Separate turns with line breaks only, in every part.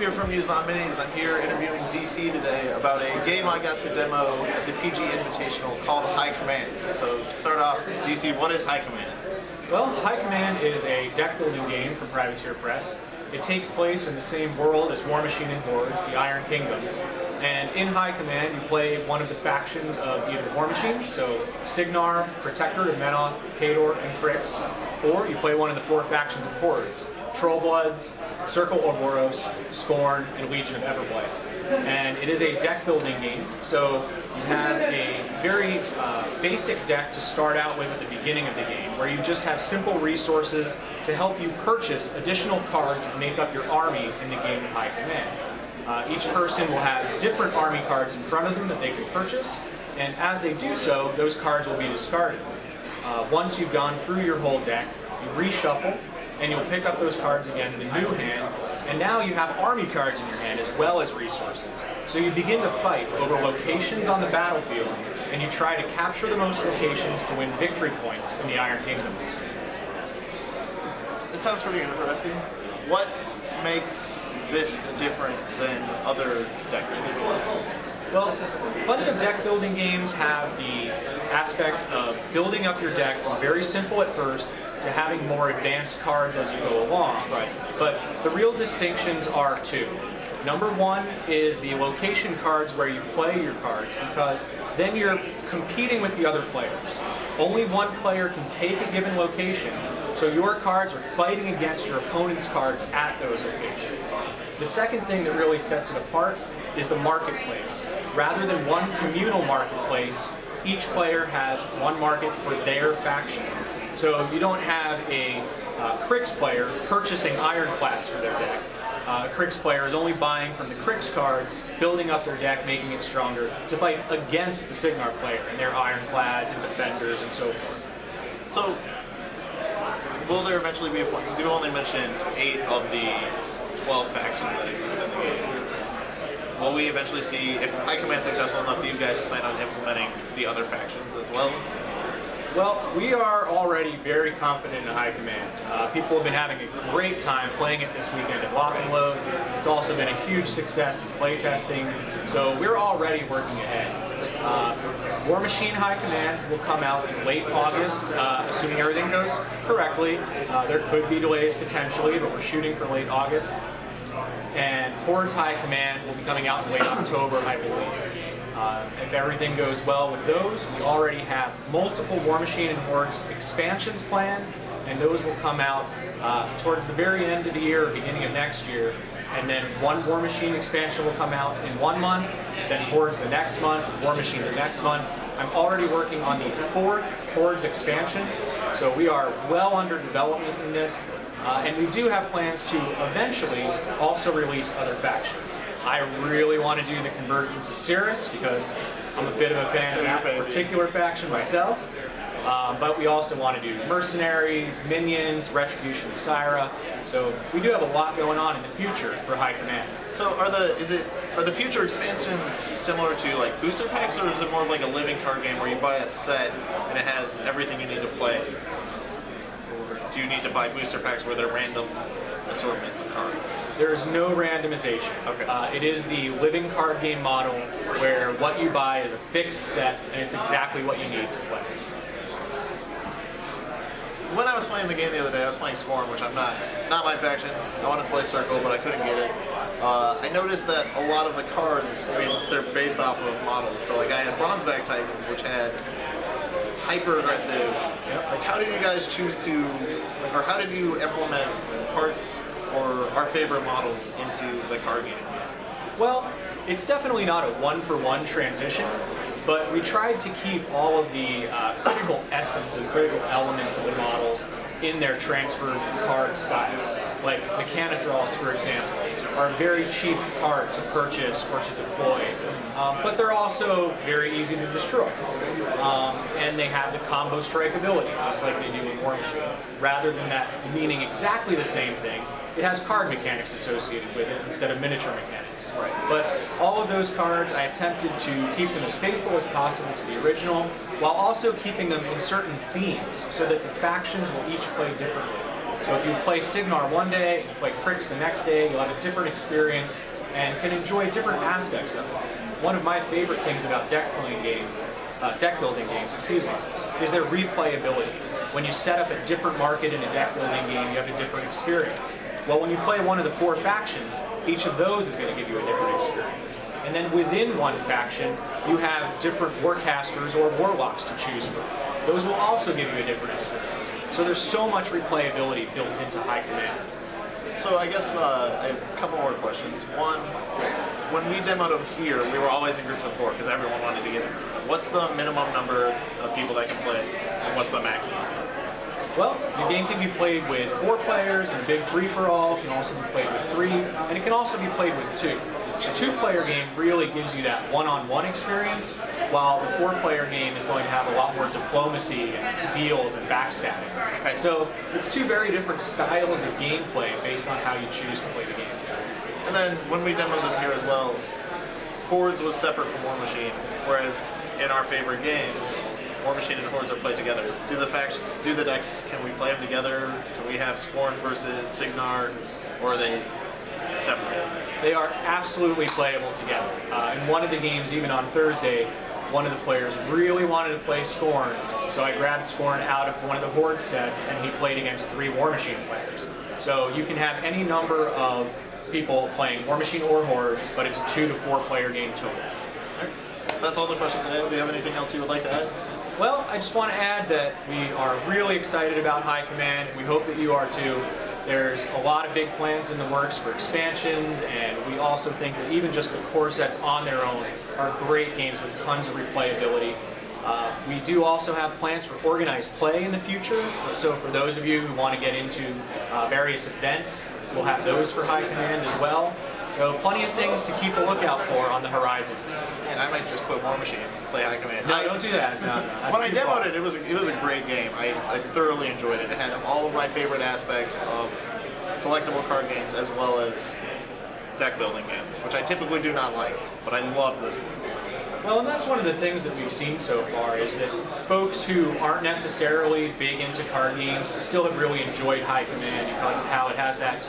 here from News on Minis. I'm here interviewing DC today about a game I got to demo at the PG Invitational called High Command. So to start off, DC, what is High Command?
Well, High Command is a deck building game from Privateer Press. It takes place in the same world as War Machine and Hordes, the Iron Kingdoms. And in High Command, you play one of the factions of either War Machine, so Signar, Protector of Mena, Khador, and Krix, or you play one of the four factions of Hordes, Trollbloods, Circle Ouroboros, Scorn, and Legion of Everblight. And it is a deck building game, so you have a very basic deck to start out with at the beginning of the game, where you just have simple resources to help you purchase additional cards that make up your army in the game of High Command. Each person will have different army cards in front of them that they can purchase, and as they do so, those cards will be discarded. Once you've gone through your whole deck, you reshuffle, and you'll pick up those cards again in the new hand, and now you have army cards in your hand as well as resources. So you begin to fight over locations on the battlefield, and you try to capture the most locations to win victory points in the Iron Kingdoms.
It sounds pretty interesting. What makes this different than other deck building games?
Well, plenty of deck building games have the aspect of building up your deck from very simple at first to having more advanced cards as you go along.
Right.
But the real distinctions are two. Number one is the location cards where you play your cards, because then you're competing with the other players. Only one player can take a given location, so your cards are fighting against your opponent's cards at those locations. The second thing that really sets it apart is the marketplace. Rather than one communal marketplace, each player has one market for their faction. So you don't have a Krix player purchasing ironclads for their deck. A Krix player is only buying from the Krix cards, building up their deck, making it stronger, to fight against the Signar player and their ironclads and defenders and so forth.
So, will there eventually be a point, because you only mentioned 8 of the 12 factions that exist in the game. Will we eventually see, if High Command's successful enough, do you guys plan on implementing the other factions as well?
Well, we are already very confident in High Command. People have been having a great time playing it this weekend at Lock&Load. It's also been a huge success in playtesting, so we're already working ahead. War Machine High Command will come out in late August, assuming everything goes correctly. There could be delays potentially, but we're shooting for late August. And Hordes High Command will be coming out in late October, I believe. If everything goes well with those, we already have multiple War Machine and Hordes expansions planned, and those will come out towards the very end of the year or beginning of next year. And then one War Machine expansion will come out in 1 month, then Hordes the next month, War Machine the next month. I'm already working on the 4th Hordes expansion, so we are well under development in this. And we do have plans to eventually also release other factions. I really want to do the Convergence of Cirrus because I'm a bit of a fan of that particular faction myself. But we also want to do Mercenaries, Minions, Retribution of Syra. So we do have a lot going on in the future for High Command.
So are the future expansions similar to like booster packs, or is it more of like a living card game where you buy a set and it has everything you need to play? Do you need to buy booster packs where they're random assortments of cards?
There is no randomization.
Okay.
It is the living card game model where what you buy is a fixed set and it's exactly what you need to play.
When I was playing the game the other day, I was playing Scorn, which I'm not my faction. I wanted to play Circle, but I couldn't get it. I noticed that a lot of the cards, I mean, they're based off of models. So like I had Bronzeback Titans, which had hyper aggressive.
Yep.
Like, how did you guys choose to, or how did you implement parts or our favorite models into the card game?
Well, it's definitely not a one-for-one transition, but we tried to keep all of the critical essence and critical elements of the models in their transfer card style. Like Mechanithralls, for example, are a very cheap card to purchase or to deploy, but they're also very easy to destroy. And they have the combo strike ability, just like they do in War Machine. Rather than that meaning exactly the same thing, it has card mechanics associated with it instead of miniature mechanics.
Right.
But all of those cards, I attempted to keep them as faithful as possible to the original, while also keeping them in certain themes, so that the factions will each play differently. So if you play Signar one day, you play Crix the next day, you'll have a different experience and can enjoy different aspects of it. One of my favorite things about deck building games, is their replayability. When you set up a different market in a deck building game, you have a different experience. Well, when you play one of the 4 factions, each of those is going to give you a different experience. And then within one faction, you have different warcasters or warlocks to choose from. Those will also give you a different experience. So there's so much replayability built into High Command.
So I guess I have a couple more questions. One, when we demoed them here, we were always in groups of 4 because everyone wanted to get in. What's the minimum number of people that can play, and what's the maximum?
Well, the game can be played with 4 players in a big free-for-all. It can also be played with 3, and it can also be played with 2. The 2-player game really gives you that one-on-one experience, while the 4-player game is going to have a lot more diplomacy and deals and backstabbing.
Right.
So it's 2 very different styles of gameplay based on how you choose to play the game.
And then when we demoed them here as well, Hordes was separate from War Machine, whereas in our favorite games, War Machine and Hordes are played together. Do the decks, can we play them together? Can we have Scorn versus Signar, or are they separate?
They are absolutely playable together. In one of the games, even on Thursday, one of the players really wanted to play Scorn, so I grabbed Scorn out of one of the Horde sets, and he played against 3 War Machine players. So you can have any number of people playing War Machine or Hordes, but it's a 2 to 4 player game total.
That's all the questions today. Do you have anything else you would like to add?
Well, I just want to add that we are really excited about High Command. We hope that you are too. There's a lot of big plans in the works for expansions, and we also think that even just the core sets on their own are great games with tons of replayability. We do also have plans for organized play in the future, so for those of you who want to get into various events, we'll have those for High Command as well. So plenty of things to keep a lookout for on the horizon.
And I might just quit War Machine and play High Command.
No, don't do that. No,
when I demoed it, it was a great game. I thoroughly enjoyed it. It had all of my favorite aspects of collectible card games as well as deck building games, which I typically do not like, but I love this one.
Well, and that's one of the things that we've seen so far is that folks who aren't necessarily big into card games still have really enjoyed High Command because of how it has that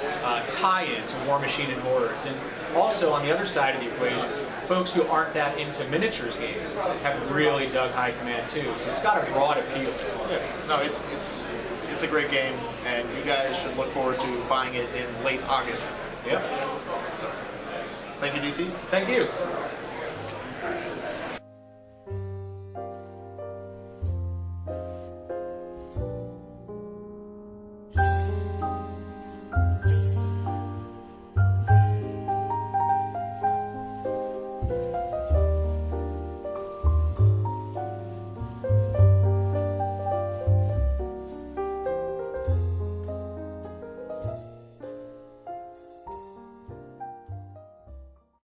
tie-in to War Machine and Hordes. And also, on the other side of the equation, folks who aren't that into miniatures games have really dug High Command too. So it's got a broad appeal.
Yeah. No, it's a great game, and you guys should look forward to buying it in late August.
Yep.
So, thank you, DC.
Thank you.